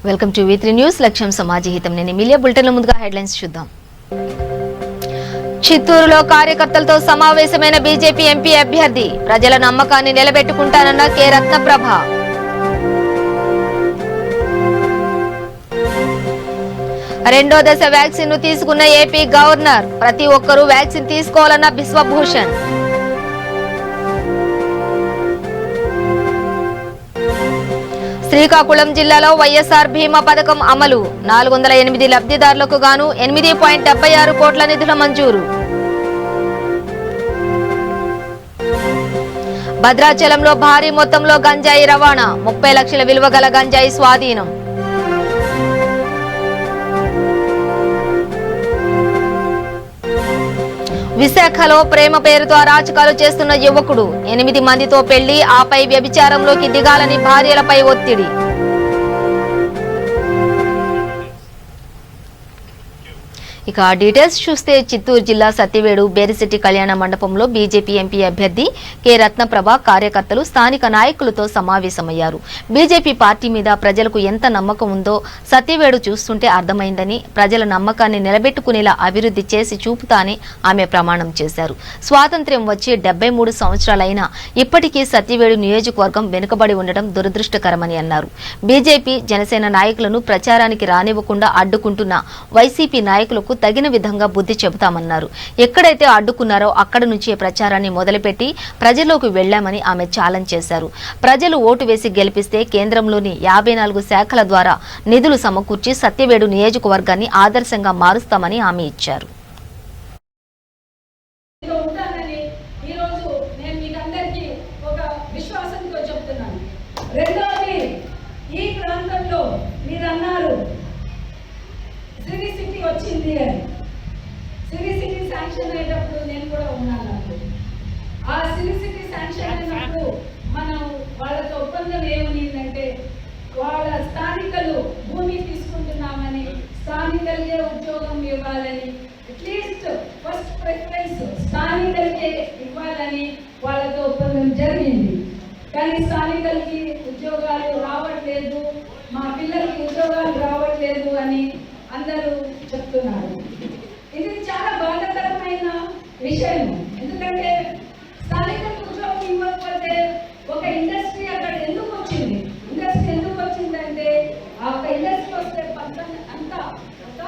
Welcome to వి3 news. లక్ష్యం సమాజహితం. నేను media bulletin లో ముందుగా హెడ్లైన్స్ చూద్దాం. చిత్తూరులో కార్యకర్తలతో సమావేశమైన బీజేపీ ఎంపీ అభ్యర్థి ప్రజల నమ్మకాన్ని నిలబెట్టుకుంటానన్న కె రత్నప్రభ. రెండో దశ వ్యాక్సిన్ ను తీసుకున్న ఏపీ గవర్నర్ ప్రతి ఒక్కరూ వ్యాక్సిన్ తీసుకోవాలన్న బిశ్వభూషణ్. శ్రీకాకుళం జిల్లాలో వైఎస్ఆర్ బీమా పథకం అమలు 408 లబ్ధిదారులకు గాను 8.76 కోట్ల నిధుల మంజూరు. భద్రాచలంలో భారీ మొత్తంలో గంజాయి రవాణా 30 లక్షల విలువ గల గంజాయి స్వాధీనం. విశాఖలో ప్రేమ పేరుతో అరాచకాలు చేస్తున్న యువకుడు 8 మందితో పెళ్లి ఆపై వ్యభిచారంలోకి దిగాలని భార్యలపై ఒత్తిడి. ఇక డీటెయిల్స్ చూస్తే చిత్తూరు జిల్లా సత్యవేడు బేరిశెట్టి కళ్యాణ మండపంలో బీజేపీ ఎంపీ అభ్యర్థి కె రత్నప్రభ కార్యకర్తలు స్థానిక నాయకులతో సమావేశమయ్యారు. బీజేపీ పార్టీ మీద ప్రజలకు ఎంత నమ్మకం ఉందో సత్యవేడు చూస్తుంటే అర్థమైందని, ప్రజల నమ్మకాన్ని నిలబెట్టుకునేలా అభివృద్ధి చేసి చూపుతానని ఆమె ప్రమాణం చేశారు. స్వాతంత్ర్యం వచ్చి 73 సంవత్సరాలైనా ఇప్పటికీ సత్యవేడు నియోజకవర్గం వెనుకబడి ఉండడం దురదృష్టకరమని అన్నారు. బీజేపీ జనసేన నాయకులను ప్రచారానికి రానివ్వకుండా అడ్డుకుంటున్న వైసీపీ నాయకులకు తగిన విధంగా బుద్ధి చెబుతామన్నారు. ఎక్కడైతే అడ్డుకున్నారో అక్కడ నుంచే ప్రచారాన్ని మొదలుపెట్టి ప్రజల్లోకి వెళ్లామని ఆమె ఛాలెంజ్ చేశారు. ప్రజలు ఓటు వేసి గెలిపిస్తే కేంద్రంలోని 54 శాఖల ద్వారా నిధులు సమకూర్చి సత్యవేడు నియోజకవర్గాన్ని ఆదర్శంగా మారుస్తామని హామీ ఇచ్చారు. వచ్చింది అని సిటీ శాంక్షన్ అయ్యేటప్పుడు నేను కూడా ఉన్నాను. ఆ సిటీ శాంక్షన్ అయినప్పుడు మనం వాళ్ళతో ఒప్పందం ఏమనిందంటే వాళ్ళ స్థానికులు భూమి తీసుకుంటున్నామని, స్థానికులకే ఉద్యోగం ఇవ్వాలని, అట్లీస్ట్ ఫస్ట్ ప్రిఫరెన్స్ స్థానికులకే ఇవ్వాలని వాళ్ళతో ఒప్పందం జరిగింది. కానీ స్థానికులకి ఉద్యోగాలు రావట్లేదు, మా పిల్లలకి ఉద్యోగాలు రావట్లేదు అని అందరూ చెప్తున్నారు. ఇది చాలా బాధాకరమైన విషయం. ఎందుకంటే స్థానికులకు ఉద్యోగం ఇవ్వకపోతే ఒక ఇండస్ట్రీ అక్కడ ఎందుకు వచ్చింది? ఇండస్ట్రీ ఎందుకు వచ్చిందంటే ఆ ఒక ఇండస్ట్రీ వస్తే అంతా ఒక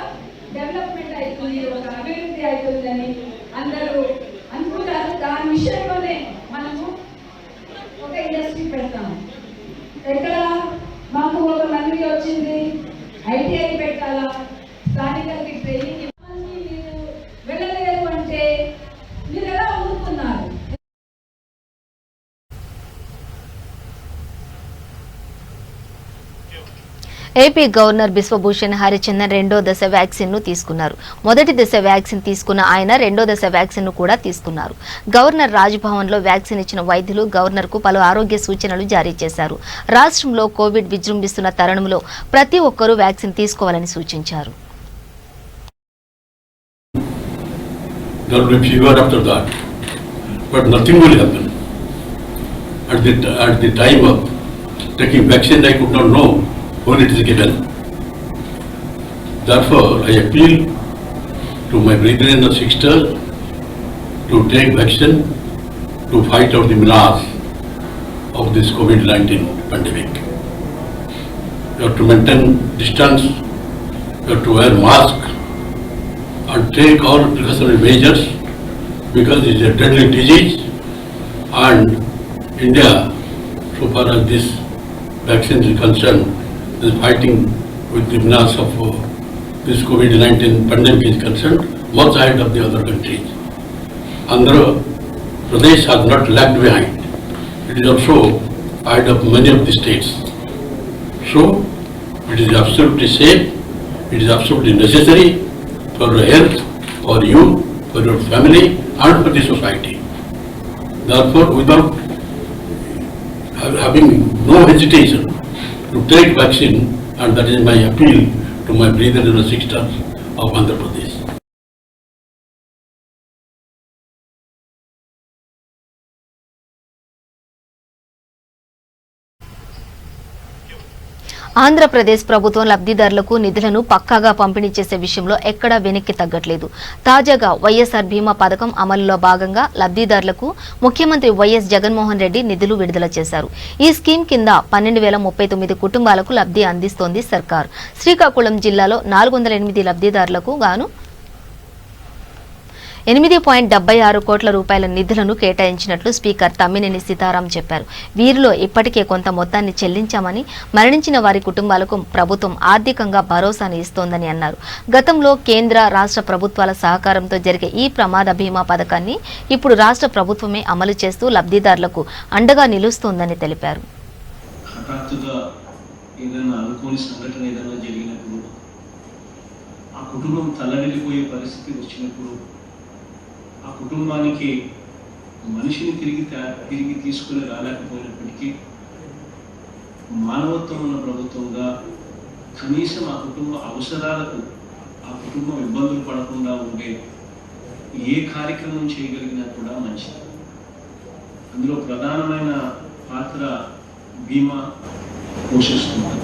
డెవలప్మెంట్ అవుతుంది, ఒక అభివృద్ధి అవుతుందని అందరూ అనుకుంటారు. దాని విషయంలోనే మనము ఒక ఇండస్ట్రీ పెడతాము. ఎక్కడ మాకు ఒక మనవి వచ్చింది, ఐటీఐ పెట్టాలా, స్థానికులకి ట్రైనింగ్ ఇవ్వాలని మీరు వెళ్ళలేరు అంటే మీరు ఎలా ఊరుకున్నారు? ఏపీ గవర్నర్ బిశ్వభూషణ్ హరిచందన్ రెండో దశ వ్యాక్సిన్ ను తీసుకున్నారు. మొదటి దశ వ్యాక్సిన్ తీసుకున్న ఆయన రెండో దశ వ్యాక్సిన్ ను కూడా తీసుకున్నారు. గవర్నర్ రాజ్భవన్ లో వ్యాక్సిన్ ఇచ్చిన వైద్యులు గవర్నర్ కు పలు ఆరోగ్య సూచనలు జారీ చేశారు. రాష్ట్రంలో కోవిడ్ విజృంభిస్తున్న తరుణంలో ప్రతి ఒక్కరూ వ్యాక్సిన్ తీసుకోవాలని సూచించారు. when it is given. Therefore, I appeal to my brethren and sisters to take vaccine to fight out the menace of this COVID-19 pandemic. You have to maintain distance, you have to wear mask and take all precautionary measures because it is a deadly disease, and India, so far as this vaccine is concerned, is fighting with the menace of this COVID-19 pandemic is concerned much ahead of the other countries. Andhra Pradesh has not lagged behind. It is also ahead of many of the states. So it is absolutely safe, it is absolutely necessary for your health, for you, for your family and for the society. Therefore, without having no hesitation, to take vaccine, and that is my appeal to my brethren and sisters of Andhra Pradesh. Andhra Pradesh ప్రభుత్వం లబ్ధిదారులకు నిధులను పక్కాగా పంపిణీ చేసే విషయంలో ఎక్కడా వెనక్కి తగ్గట్లేదు. తాజాగా వైఎస్ఆర్ బీమా పథకం అమలులో భాగంగా లబ్ధిదారులకు ముఖ్యమంత్రి వైఎస్ జగన్మోహన్ రెడ్డి నిధులు విడుదల చేశారు. ఈ స్కీమ్ కింద 12,039 కుటుంబాలకు లబ్ధి అందిస్తోంది సర్కార్. శ్రీకాకుళం జిల్లాలో 408 లబ్ధిదారులకు గాను 8.76 కోట్ల రూపాయల నిధులను కేటాయించినట్లు స్పీకర్ తమ్మినేని సీతారాం చెప్పారు. వీరిలో ఇప్పటికే కొంత మొత్తాన్ని చెల్లించామని, మరణించిన వారి కుటుంబాలకు ప్రభుత్వం ఆర్థికంగా భరోసాను ఇస్తోందని అన్నారు. గతంలో కేంద్ర రాష్ట్ర ప్రభుత్వాల సహకారంతో జరిగే ఈ ప్రమాద బీమా పథకాన్ని ఇప్పుడు రాష్ట్ర ప్రభుత్వమే అమలు చేస్తూ లబ్ధిదారులకు అండగా నిలుస్తోందని తెలిపారు. ఆ కుటుంబానికి మనిషిని తిరిగి తీసుకుని రాలేకపోయినప్పటికీ మానవత్వం ఉన్న ప్రభుత్వంగా కనీసం ఆ కుటుంబ అవసరాలకు ఆ కుటుంబం ఇబ్బందులు పడకుండా ఉండే ఏ కార్యక్రమం చేయగలిగినా కూడా మంచిది. అందులో ప్రధానమైన పాత్ర బీమా పోషిస్తుంది.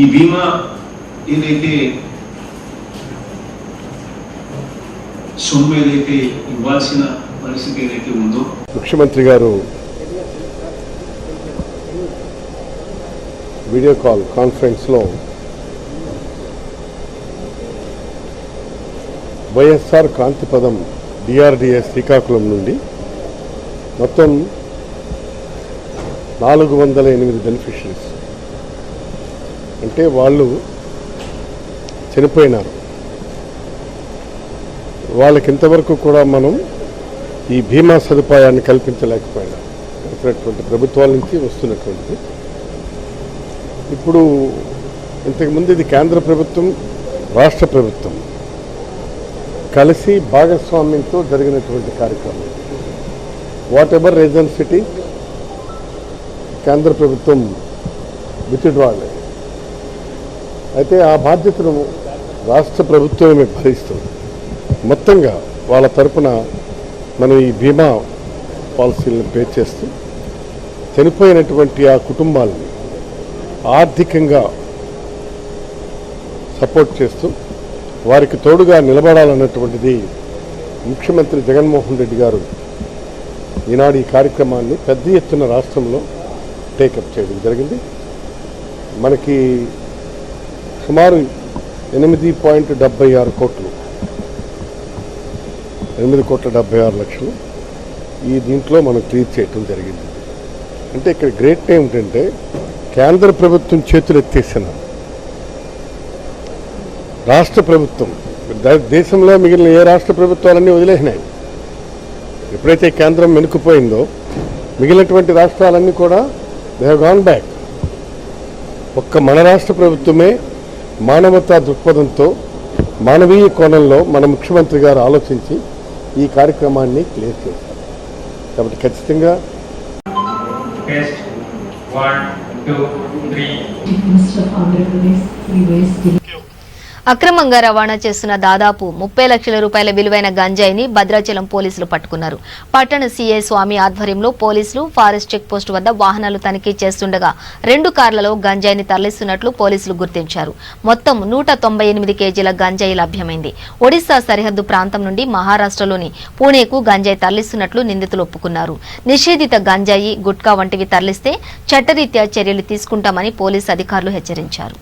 ఈ బీమా ఏదైతే సొమ్ము ఏదైతే ఇవ్వాల్సిన పరిస్థితి ఏదైతే ఉందో, ముఖ్యమంత్రి గారు వీడియో కాన్ఫరెన్స్లో వైఎస్ఆర్ కాంతిపదం డిఆర్డిఎస్ శ్రీకాకుళం నుండి మొత్తం 408 బెనిఫిషరీస్, అంటే వాళ్ళు చనిపోయినారు. వాళ్ళకి ఇంతవరకు కూడా మనం ఈ బీమా సదుపాయాన్ని కల్పించలేకపోయినా వచ్చినటువంటి ప్రభుత్వాల నుంచి వస్తున్నటువంటిది. ఇప్పుడు ఇంతకుముందు ఇది కేంద్ర ప్రభుత్వం, రాష్ట్ర ప్రభుత్వం కలిసి భాగస్వామ్యంతో జరిగినటువంటి కార్యక్రమం. వాట్ ఎవర్ రీజన్ సిటీ కేంద్ర ప్రభుత్వం విత్డ్రాలే, అయితే ఆ బాధ్యతను రాష్ట్ర ప్రభుత్వమే భరిస్తుంది. మొత్తంగా వాళ్ళ తరపున మనం ఈ బీమా పాలసీలను పే చేస్తూ చనిపోయినటువంటి ఆ కుటుంబాలని ఆర్థికంగా సపోర్ట్ చేస్తూ వారికి తోడుగా నిలబడాలన్నటువంటిది ముఖ్యమంత్రి జగన్మోహన్ రెడ్డి గారు ఈనాడు ఈ కార్యక్రమాన్ని పెద్ద ఎత్తున రాష్ట్రంలో టేకప్ చేయడం జరిగింది. మనకి సుమారు 8.76 కోట్లు, 8,76,00,000 ఈ దీంట్లో మనం క్లియర్ చేయటం జరిగింది. అంటే ఇక్కడ గ్రేట్ ఏమిటంటే కేంద్ర ప్రభుత్వం చేతులు ఎత్తేసిన రాష్ట్ర ప్రభుత్వం, దేశంలో మిగిలిన ఏ రాష్ట్ర ప్రభుత్వాలన్నీ వదిలేసినాయి. ఎప్పుడైతే కేంద్రం వెనుకపోయిందో మిగిలినటువంటి రాష్ట్రాలన్నీ కూడా దే హ్యావ్ గాన్ బ్యాక్. ఒక్క మన రాష్ట్ర ప్రభుత్వమే మానవతా దృక్పథంతో, మానవీయ కోణంలో మన ముఖ్యమంత్రి గారు ఆలోచించి ఈ కార్యక్రమాన్ని క్లియర్ చేశారు. కాబట్టి ఖచ్చితంగా అక్రమంగా రవాణా చేస్తున్న దాదాపు 30 లక్షల రూపాయల విలువైన గంజాయిని భద్రాచలం పోలీసులు పట్టుకున్నారు. పట్టణ సీఐ స్వామి ఆధ్వర్యంలో పోలీసులు ఫారెస్ట్ చెక్ పోస్ట్ వద్ద వాహనాలు తనిఖీ చేస్తుండగా 2 కార్లలో గంజాయిని తరలిస్తున్నట్లు పోలీసులు గుర్తించారు. మొత్తం 198 కేజీల గంజాయి లభ్యమైంది. ఒడిశా సరిహద్దు ప్రాంతం నుండి మహారాష్ట్రలోని పూణేకు గంజాయి తరలిస్తున్నట్లు నిందితులు ఒప్పుకున్నారు. నిషేధిత గంజాయి, గుట్కా వంటివి తరలిస్తే చట్టరీత్యా చర్యలు తీసుకుంటామని పోలీసు అధికారులు హెచ్చరించారు.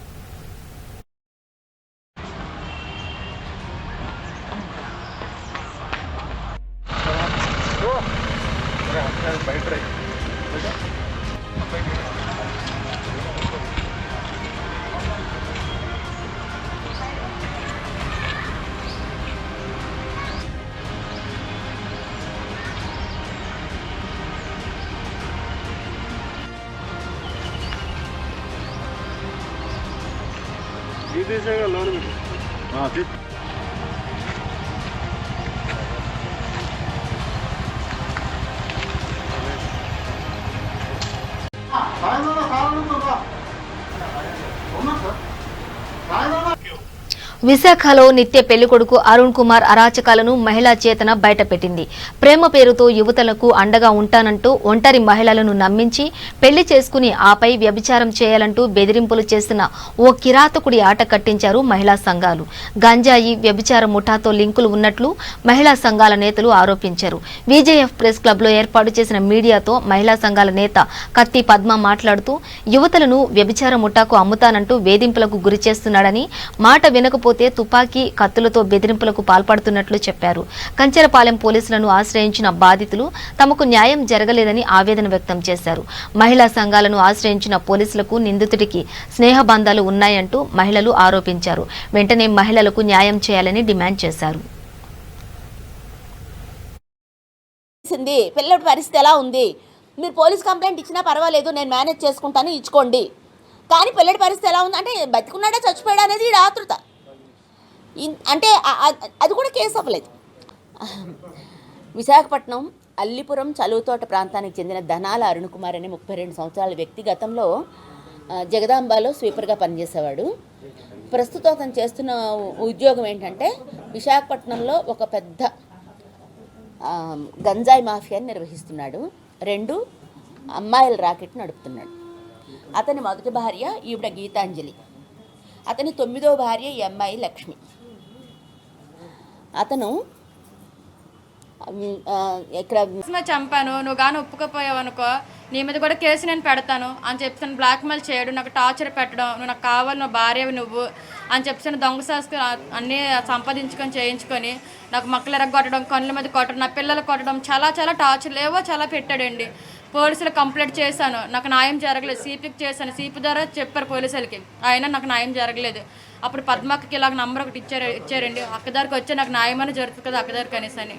విశాఖలో నిత్య పెళ్లికొడుకు అరుణ్ కుమార్ అరాచకాలను మహిళా చేతన బయటపెట్టింది. ప్రేమ పేరుతో యువతలకు అండగా ఉంటానంటూ ఒంటరి మహిళలను నమ్మించి పెళ్లి చేసుకుని ఆపై వ్యభిచారం చేయాలంటూ బెదిరింపులు చేసిన ఓ కిరాతకుడి ఆట కట్టించారు మహిళా సంఘాలు. గంజాయి వ్యభిచార ముఠాతో లింకులు ఉన్నట్లు మహిళా సంఘాల నేతలు ఆరోపించారు. విజేఎఫ్ ప్రెస్ క్లబ్ లో ఏర్పాటు చేసిన మీడియాతో మహిళా సంఘాల నేత కత్తి పద్మ మాట్లాడుతూ యువతలను వ్యభిచార ముఠాకు అమ్ముతానంటూ వేధింపులకు గురి చేస్తున్నాడని, మాట వినకపోతే తుపాకీ కత్తులతో బెదిరింపులకు పాల్పడుతున్నట్లు చెప్పారు. కంచెరపాలెం పోలీసులను ఆశ్రయించిన బాధితులు తమకు న్యాయం జరగలేదని ఆవేదన వ్యక్తం చేశారు. మహిళా సంఘాలను ఆశ్రయించిన పోలీసులకు నిందితుడికి స్నేహబంధాలు ఉన్నాయంటూ మహిళలు ఆరోపించారు. వెంటనే మహిళలకు న్యాయం చేయాలని డిమాండ్ చేశారు. పిల్లడి పరిస్థితి ఎలా ఉంది? మీరు పోలీస్ కంప్లైంట్ ఇచ్చినా పర్వాలేదు, నేను మేనేజ్ చేసుకుంటాను, ఇచ్చుకోండి. కానీ పిల్లడి పరిస్థితి ఎలా ఉంది అంటే బతికున్నాడా చచ్చిపోయాడా అనేది ఈ ఆతృత. అంటే అది కూడా కేసు అవ్వలేదు. విశాఖపట్నం అల్లిపురం చలువుతోట ప్రాంతానికి చెందిన ధనాల అరుణ్ కుమార్ అనే 32 సంవత్సరాల వ్యక్తి గతంలో జగదాంబాలో స్వీపర్గా పనిచేసేవాడు. ప్రస్తుతం అతను చేస్తున్న ఉద్యోగం ఏంటంటే విశాఖపట్నంలో ఒక పెద్ద గంజాయి మాఫియాని నిర్వహిస్తున్నాడు. 2 అమ్మాయిల రాకెట్ నడుపుతున్నాడు. అతని మొదటి భార్య ఈవిడ గీతాంజలి, అతని 9వ భార్య ఈ అమ్మాయి లక్ష్మి. అతను ఇక్కడ చంపాను, నువ్వు కానీ ఒప్పుకోపోయావు అనుకో, నీ మీద కూడా కేసు నేను పెడతాను అని చెప్తాను. బ్లాక్మెయిల్ చేయడం, నాకు టార్చర్ పెట్టడం, నువ్వు నాకు కావాలి, నువ్వు భార్యవి నువ్వు అని చెప్తాను. దొంగ శాస్త్ర అన్నీ సంపాదించుకొని చేయించుకొని నాకు మక్కలు ఎరగొట్టడం, కళ్ళ మీద కొట్టడం, నా పిల్లలు కొట్టడం, చాలా చాలా టార్చర్ లేవో చాలా పెట్టాడండి. పోలీసులు కంప్లైంట్ చేశాను, నాకు న్యాయం జరగలేదు. సిపికి చేశాను, సిపి ద్వారా చెప్పారు పోలీసులకి, అయినా నాకు న్యాయం జరగలేదు. అప్పుడు పద్మక్కకి ఇలాగ నంబర్ ఒకటి ఇచ్చారండి. అక్కదారికి వచ్చి నాకు న్యాయమని జరుగుతుంది కదా అక్కదారికి అనేసి అని.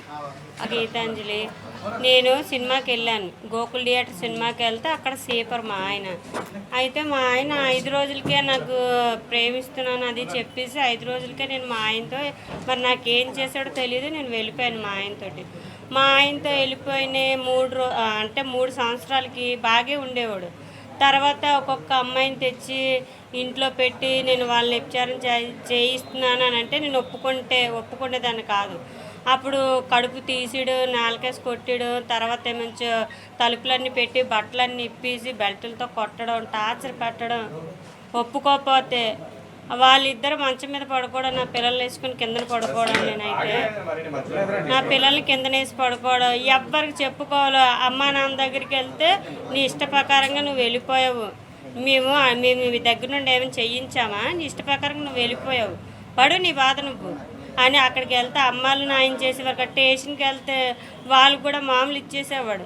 గీతాంజలి, నేను సినిమాకి వెళ్ళాను, గోకుల్ థియేటర్ సినిమాకి వెళ్తే అక్కడ సీపర్ మా ఆయన. అయితే మా ఆయన 5 రోజులకే నాకు ప్రేమిస్తున్నాను అది చెప్పేసి 5 రోజులకే నేను మా ఆయనతో, మరి నాకేం చేశాడో తెలియదు, నేను వెళ్ళిపోయాను మా ఆయనతోటి. మా ఆయనతో వెళ్ళిపోయిన 3 సంవత్సరాలకి బాగా ఉండేవాడు. తర్వాత ఒక్కొక్క అమ్మాయిని తెచ్చి ఇంట్లో పెట్టి నేను వాళ్ళని వ్యభిచారం చేయిస్తున్నాను అని అంటే నేను ఒప్పుకునేదాన్ని కాదు. అప్పుడు కడుపు తీసిడు, నాలుకేసి కొట్టిడు, తర్వాత ఏమంచి తలుపులన్నీ పెట్టి బట్టలన్నీ ఇప్పేసి బెల్టులతో కొట్టడం, టార్చర్ పెట్టడం. ఒప్పుకోకపోతే వాళ్ళిద్దరు మంచం మీద పడుకోవడం, నా పిల్లలు వేసుకుని కిందన పడుకోవడం. నేనైతే నా పిల్లల్ని కిందనేసి పడుకోవడం. ఎవ్వరికి చెప్పుకోవాలి. అమ్మా నాన్న దగ్గరికి వెళ్తే నీ ఇష్ట ప్రకారంగా నువ్వు వెళ్ళిపోయావు, మేము మీ దగ్గర నుండి ఏమైనా చేయించామా, నీ ఇష్ట ప్రకారంగా నువ్వు వెళ్ళిపోయావు, పడు నీ బాధ నువ్వు అని అక్కడికి వెళ్తే అమ్మాయిలు న్యాయం చేసేవారు. స్టేషన్కి వెళ్తే వాళ్ళు కూడా మామూలు ఇచ్చేసేవాడు.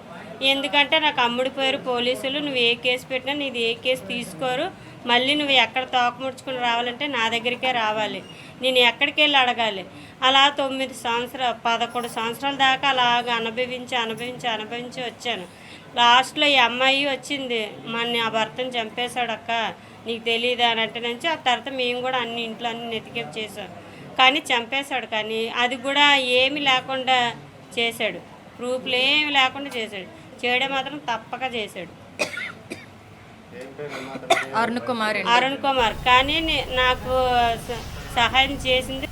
ఎందుకంటే నాకు అమ్ముడిపోయారు పోలీసులు, నువ్వు ఏ కేసు పెట్టినా నీది ఏ కేసు తీసుకోరు, మళ్ళీ నువ్వు ఎక్కడ తోకముడుచుకుని రావాలంటే నా దగ్గరికే రావాలి, నేను ఎక్కడికి వెళ్ళి అడగాలి. అలా 11 సంవత్సరాల దాకా అలాగ అనుభవించి వచ్చాను. లాస్ట్లో ఈ అమ్మాయి వచ్చింది, మన ఆ భర్తను చంపేశాడు అక్క, నీకు తెలియదా అని అంటే నుంచి. ఆ తర్వాత మేము కూడా ఇంట్లో అన్ని నెతికేపు చేసాం, కానీ చంపేశాడు. కానీ అది కూడా ఏమి లేకుండా చేశాడు, ప్రూఫ్లు ఏమి లేకుండా చేశాడు. చేయడం మాత్రం తప్పక చేశాడు. అరుణ్ కుమార్ కానీ నాకు సహాయం చేసింది.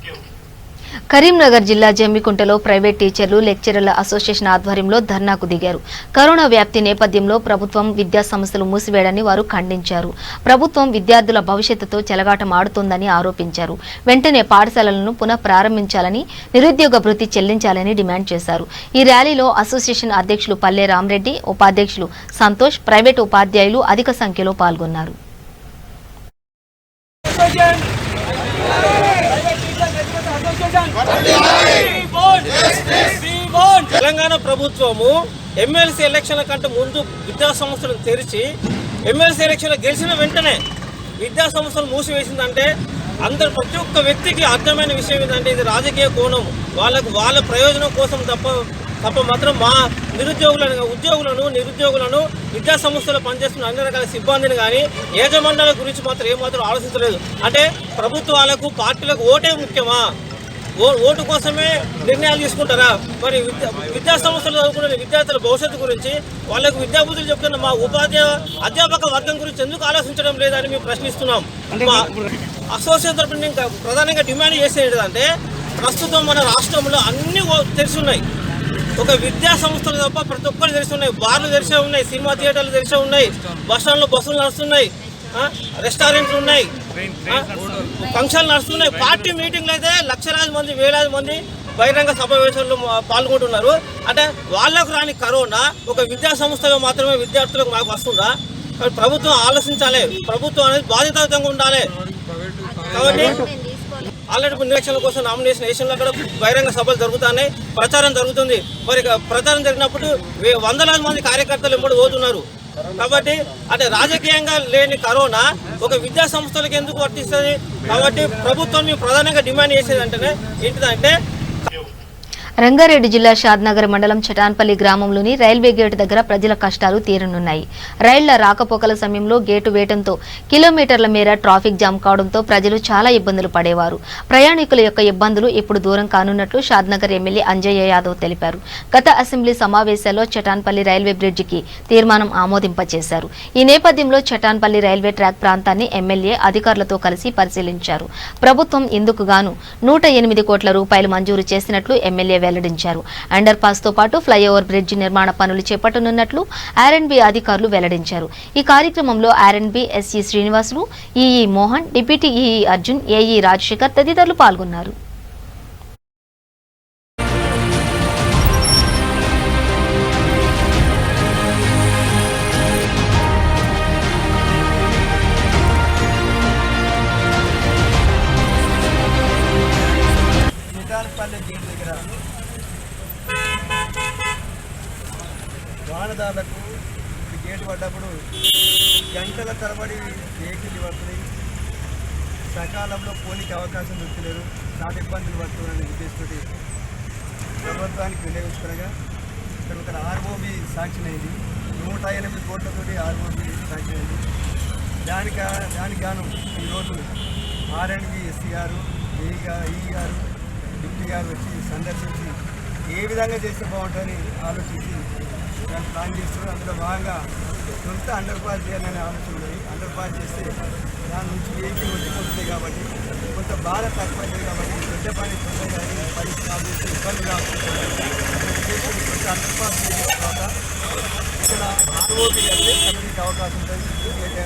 కరీంనగర్ జిల్లా జమ్మికుంటలో ప్రైవేట్ టీచర్లు, లెక్చరర్ల అసోసియేషన్ ఆధ్వర్యంలో ధర్నాకు దిగారు. కరోనా వ్యాప్తి నేపథ్యంలో ప్రభుత్వం విద్యా సంస్థలు మూసివేయడాన్ని వారు ఖండించారు. ప్రభుత్వం విద్యార్థుల భవిష్యత్తుతో చెలగాటం ఆడుతోందని ఆరోపించారు. వెంటనే పాఠశాలలను పునః ప్రారంభించాలని, నిరుద్యోగ భృతి చెల్లించాలని డిమాండ్ చేశారు. ఈ ర్యాలీలో అసోసియేషన్ అధ్యక్షులు పల్లె రామరెడ్డి, ఉపాధ్యక్షులు సంతోష్, ప్రైవేటు ఉపాధ్యాయులు అధిక సంఖ్యలో పాల్గొన్నారు. తెలంగాణ ప్రభుత్వము ఎమ్మెల్సీ ఎలక్షన్ల కంటే ముందు విద్యా సంస్థలను తెరిచి ఎమ్మెల్సీ ఎలక్షన్లు గెలిచిన వెంటనే విద్యా సంస్థలు మూసివేసిందంటే ప్రతి ఒక్క వ్యక్తికి అర్థమైన విషయం ఏంటంటే ఇది రాజకీయ కోణం. వాళ్ళ ప్రయోజనం కోసం తప్ప మాత్రం మా నిరుద్యోగులను విద్యా సంస్థలు పనిచేస్తున్న అన్ని రకాల సిబ్బందిని కానీ యాజమాన్యాల గురించి మాత్రం ఏమాత్రం ఆలోచించలేదు. అంటే ప్రభుత్వాలకు పార్టీలకు ఓటే ముఖ్యమా? ఓటు కోసమే నిర్ణయాలు తీసుకుంటారా? మరి విద్యా సంస్థలు చదువుకునే విద్యార్థుల భవిష్యత్తు గురించి, వాళ్ళకు విద్యాబుద్ధులు చెప్తున్న మా అధ్యాపక వర్గం గురించి ఎందుకు ఆలోచించడం లేదని మేము ప్రశ్నిస్తున్నాం. అసోసియేషన్ తరపున నేను ప్రధానంగా డిమాండ్ చేసేది ఏంటంటే ప్రస్తుతం మన రాష్ట్రంలో అన్ని తెరిచి ఉన్నాయి. ఒక విద్యా సంస్థలు తప్ప ప్రతి ఒక్కరు తెరిచి ఉన్నాయి. బార్లు తెరిచే ఉన్నాయి, సినిమా థియేటర్లు తెరిచే ఉన్నాయి, బస్ స్టాండ్లో బస్సులు నడుస్తున్నాయి, రెస్టారెంట్లు ఉన్నాయి, ఫంక్షన్లు నడుస్తున్నాయి. పార్టీ మీటింగ్లు అయితే లక్షలాది మంది, వేలాది మంది బహిరంగ సమావేశాల్లో పాల్గొంటున్నారు. అంటే వాళ్ళకు రాని కరోనా ఒక విద్యా సంస్థలో మాత్రమే విద్యార్థులకు మాకు వస్తుందా? ప్రభుత్వం ఆలోచించాలి. ప్రభుత్వం అనేది బాధ్యతాయుతంగా ఉండాలి. కాబట్టి ఆల్రెడీ ఎలక్షన్ల కోసం నామినేషన్ వేషన్లో కూడా బహిరంగ సభలు జరుగుతున్నాయి, ప్రచారం జరుగుతుంది. మరి ప్రచారం జరిగినప్పుడు వందలాది మంది కార్యకర్తలు ఎప్పుడు పోతున్నారు. కాబట్టి అంటే రాజకీయంగా లేని కరోనా ఒక విద్యా సంస్థలకు ఎందుకు వర్తిస్తుంది? కాబట్టి ప్రభుత్వం మేము ప్రధానంగా డిమాండ్ చేసేది అంటేనే ఏంటిదంటే రంగారెడ్డి జిల్లా షాద్నగర్ మండలం చటాన్పల్లి గ్రామంలోని రైల్వే గేటు దగ్గర ప్రజల కష్టాలు తీరనున్నాయి. రైళ్ల రాకపోకల సమయంలో గేటు వేయడంతో కిలోమీటర్ల మేర ట్రాఫిక్ జామ్ కావడంతో ప్రజలు చాలా ఇబ్బందులు పడేవారు. ప్రయాణికుల యొక్క ఇబ్బందులు ఇప్పుడు దూరం కానున్నట్లు షాద్నగర్ ఎమ్మెల్యే అంజయ్య యాదవ్ తెలిపారు. గత అసెంబ్లీ సమావేశాల్లో చటాన్పల్లి రైల్వే బ్రిడ్జికి తీర్మానం ఆమోదింపచేశారు. ఈ నేపథ్యంలో చటాన్పల్లి రైల్వే ట్రాక్ ప్రాంతాన్ని ఎమ్మెల్యే అధికారులతో కలిసి పరిశీలించారు. ప్రభుత్వం ఇందుకు గాను 108 కోట్ల రూపాయలు మంజూరు చేసినట్లు ఎమ్మెల్యే వెల్లడించారు. అండర్ పాస్ తో పాటు ఫ్లైఓవర్ బ్రిడ్జి నిర్మాణ పనులు చేపట్టనున్నట్లు ఆర్ఎండ్బి అధికారులు వెల్లడించారు. ఈ కార్యక్రమంలో R and B SE Srinivasulu, EE Mohan, deputy EE Arjun, AE Rajasekhar తదితరులు పాల్గొన్నారు. వాహనదారులకు గేటు పడ్డప్పుడు గంటల తరబడి వెహికల్ పడుతుంది, సకాలంలో పోనీకి అవకాశం దొరకలేదు, చాలా ఇబ్బందులు పడుతున్నారనే ఉద్దేశంతో ప్రభుత్వానికి వినియోగించుకునగా ఇక్కడ ఆర్ఓబి శాంక్షన్ అయింది. 108 కోట్లతోటి ఆర్ఓబి శాంక్షన్ అయింది. దానికి గాను ఈరోజు ఆర్ఎండ్బి ఎస్సీ గారు, ఈ గారు, డిప్యూటీ గారు వచ్చి సందర్శించి ఏ విధంగా చేస్తే బాగుంటుందని ఆలోచించి దాన్ని ప్లాన్ చేస్తున్నారు. అందులో భాగంగా కొంత అండర్ పాస్ చేయాలనే ఆలోచన ఉంది. అండర్ పాస్ చేస్తే దాని నుంచి వెహికల్ వచ్చిపోతుంది కాబట్టి కొంత బాధ తక్కువైంది కాబట్టి పెద్ద పని తొందరగా పని స్టార్ట్ చేస్తే ఇబ్బంది కాకుండా కొంత అండర్ పాస్ చేసిన తర్వాత ఇక్కడ ఆర్ఓబి అంటే కంపెనీకి అవకాశం ఉంటుంది. తర్వాత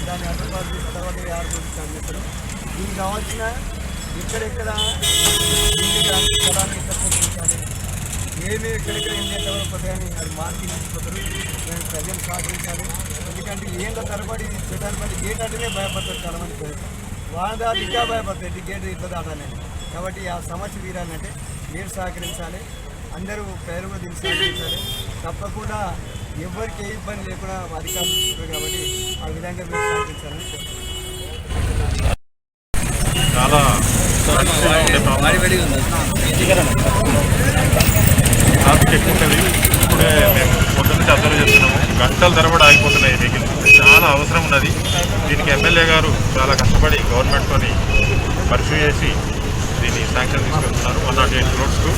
దాన్ని అండర్ పాస్ చేసిన తర్వాత ఆర్ఓబి స్టార్ట్ చేస్తారు. దీనికి కావాల్సిన ఎక్కడెక్కడ ఇల్లు కానీ స్థలాన్ని తప్పించాలి, ఏమి ఎక్కడెక్కడ ఏం చేసేవారు కానీ అది మార్కింగ్ ఇచ్చిపోతారు. దాన్ని ప్రజలు సహకరించాలి. ఎందుకంటే ఏంటో తరబడి చూడడానికి గేట్ అంటేనే భయపడతారు చాలామంది ప్రజలు. వాహనదారులు ఇంకా భయపడతాయి గేట్ ఇట్లా దాటాలని. కాబట్టి ఆ సమస్య తీరాలంటే మీరు సహకరించాలి, అందరూ ప్రజలు కూడా దీన్ని సహకరించాలి. తప్పకుండా ఎవరికి ఏ ఇబ్బంది లేకుండా అధికారులు చూస్తారు కాబట్టి ఆ విధంగా మీరు సహకరించాలని కోరుతున్నాను. చాలా ట్రాఫిక్ ఎక్కువ ఉంటుంది. ఇప్పుడే మేము పొద్దున్న నుంచి అబ్జర్వ్ చేస్తున్నాము. గంటల తరబడి ఆగిపోతున్నాయి వెహికల్. చాలా అవసరం ఉన్నది. దీనికి ఎమ్మెల్యే గారు చాలా కష్టపడి గవర్నమెంట్తో పర్సూ చేసి దీన్ని శాంక్షన్ తీసుకెళ్తున్నారు 108 క్రోర్స్కు.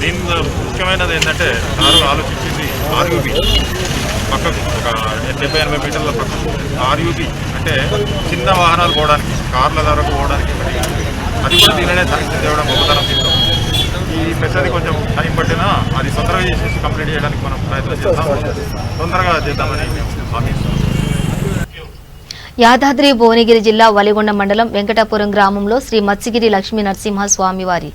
దీనిలో ముఖ్యమైనది ఏంటంటే సారు ఆలోచించింది ఆర్యూబీ పక్కకు ఒక 70-80 మీటర్ల పక్కకు ఆర్యూబీ అంటే చిన్న వాహనాలు పోవడానికి, కార్ల ధరకు పోవడానికి అది కూడా దీనినే శాంక్షన్ చేయడం గొప్పతనం తీస్తాం. ఈ పెద్దది కొంచెం టైం పట్టినా అది తొందరగా చేసేసి కంప్లీట్ చేయడానికి మనం ప్రయత్నం చేద్దాం, తొందరగా చేద్దామని మేము హామీస్తాం. యాదాద్రి భువనగిరి జిల్లా వలిగొండ మండలం వెంకటాపురం గ్రామంలో శ్రీ మత్స్యగిరి లక్ష్మీ నరసింహ స్వామివారి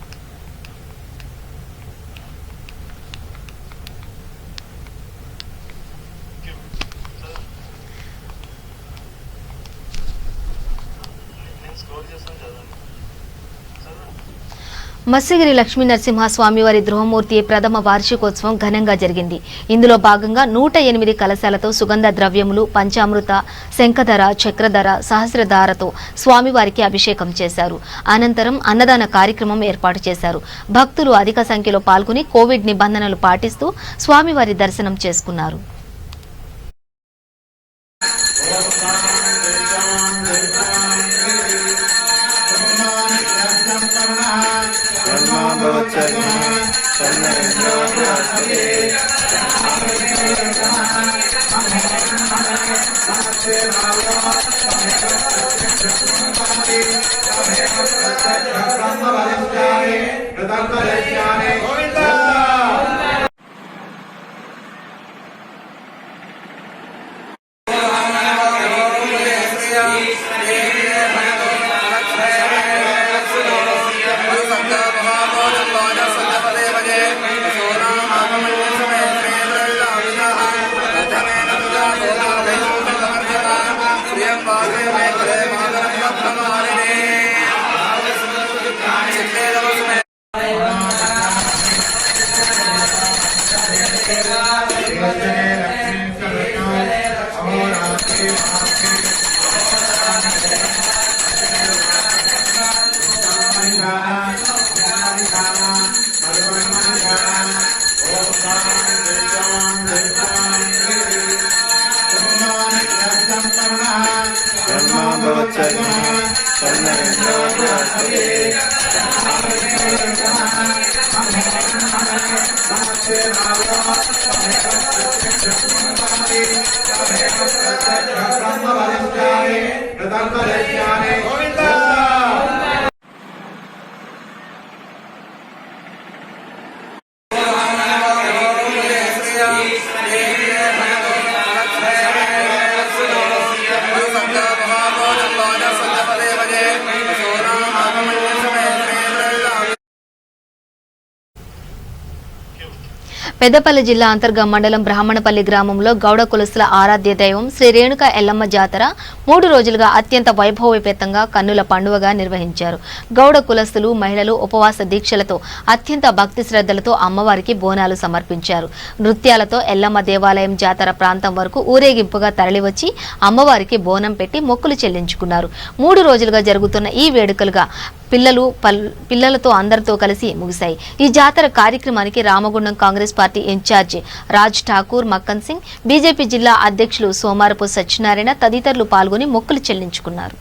మత్స్యగిరి లక్ష్మీ నరసింహ స్వామివారి ధ్రువమూర్తి ప్రథమ వార్షికోత్సవం ఘనంగా జరిగింది. ఇందులో భాగంగా 108 కలశాలతో సుగంధ ద్రవ్యములు, పంచామృత, శంఖధర, చక్రధర, సహస్రధారతో స్వామివారికి అభిషేకం చేశారు. అనంతరం అన్నదాన కార్యక్రమం ఏర్పాటు చేశారు. భక్తులు అధిక సంఖ్యలో పాల్గొని కోవిడ్ నిబంధనలు పాటిస్తూ స్వామివారి దర్శనం చేసుకున్నారు. Thank you. పెద్దపల్లి జిల్లా అంతర్గా మండలం బ్రాహ్మణపల్లి గ్రామంలో గౌడ కులస్తుల ఆరాధ్య దైవం శ్రీ రేణుక ఎల్లమ్మ జాతర 3 రోజులుగా అత్యంత వైభవోపేతంగా కన్నుల పండుగగా నిర్వహించారు. గౌడ కులస్తులు మహిళలు ఉపవాస దీక్షలతో అత్యంత భక్తి శ్రద్ధలతో అమ్మవారికి బోనాలు సమర్పించారు. నృత్యాలతో ఎల్లమ్మ దేవాలయం జాతర ప్రాంతం వరకు ఊరేగింపుగా తరలివచ్చి అమ్మవారికి బోనం పెట్టి మొక్కులు చెల్లించుకున్నారు. 3 రోజులుగా జరుగుతున్న ఈ వేడుకలుగా పిల్లలతో అందరితో కలిసి ముగిశాయి. ఈ జాతర కార్యక్రమానికి Ramagundam Congress party incharge Raj Thakur, Makkan Singh, BJP జిల్లా అధ్యక్షులు సోమారపు సత్యనారాయణ తదితరులు పాల్గొని మొక్కులు చెల్లించుకున్నారు.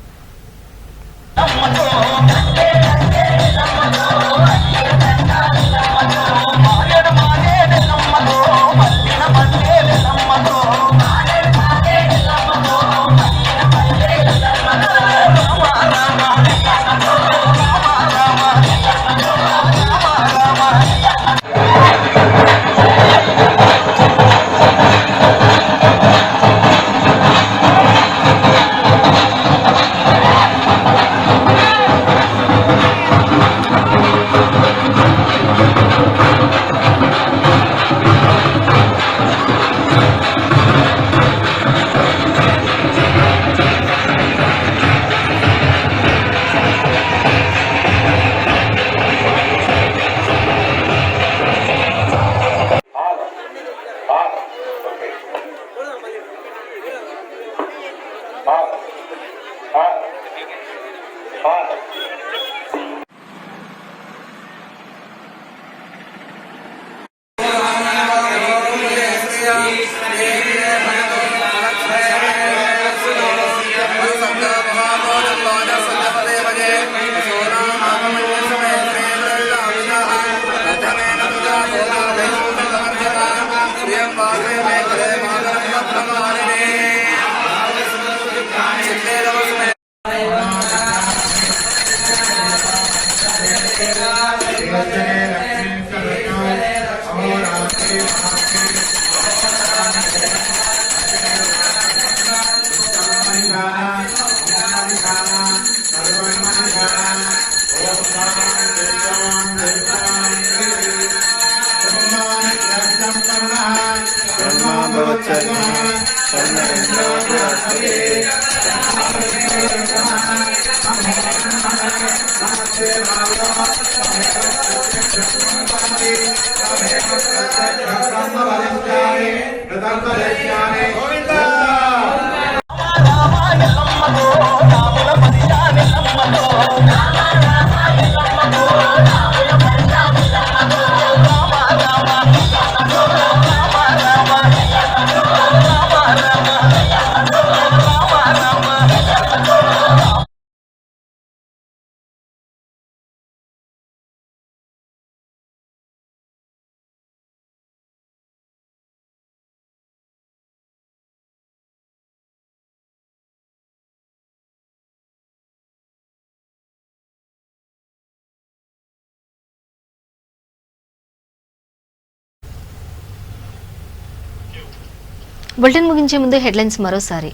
బులెటిన్ ముగించే ముందు హెడ్లైన్స్ మరోసారి.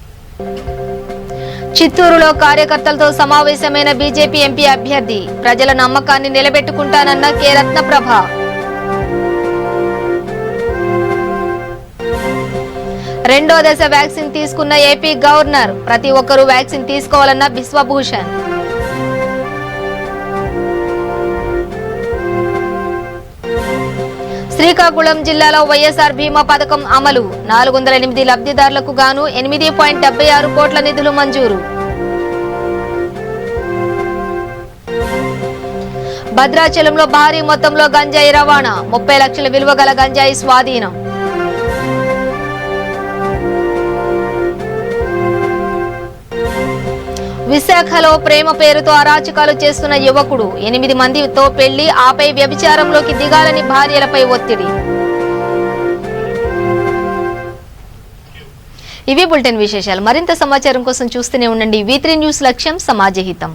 చిత్తూరులో కార్యకర్తలతో సమావేశమైన బీజేపీ ఎంపీ అభ్యర్థి. ప్రజల నమ్మకాన్ని నిలబెట్టుకుంటానన్న కె రత్నప్రభ. రెండో దశ వ్యాక్సిన్ తీసుకున్న ఏపీ గవర్నర్. ప్రతి ఒక్కరూ వ్యాక్సిన్ తీసుకోవాలన్న బిశ్వభూషణ్. శ్రీకాకుళం జిల్లాలో వైఎస్ఆర్ బీమా పథకం అమలు. 408 లబ్ధిదారులకు గాను 8.76 కోట్ల నిధులు మంజూరు. భద్రాచలంలో భారీ మొత్తంలో గంజాయి రవాణా. 30 లక్షల విలువ గల గంజాయి స్వాధీనం. విశాఖలో ప్రేమ పేరుతో అరాచకాలు చేస్తున్న యువకుడు. 8 మందితో పెళ్లి, ఆపై వ్యభిచారంలోకి దిగాలని భార్యలపై ఒత్తిడి. ఇవి బులెటిన్ విశేషాలు. మరింత సమాచారం కోసం చూస్తూనే ఉండండి V3 న్యూస్. లక్ష్యం సమాజహితం.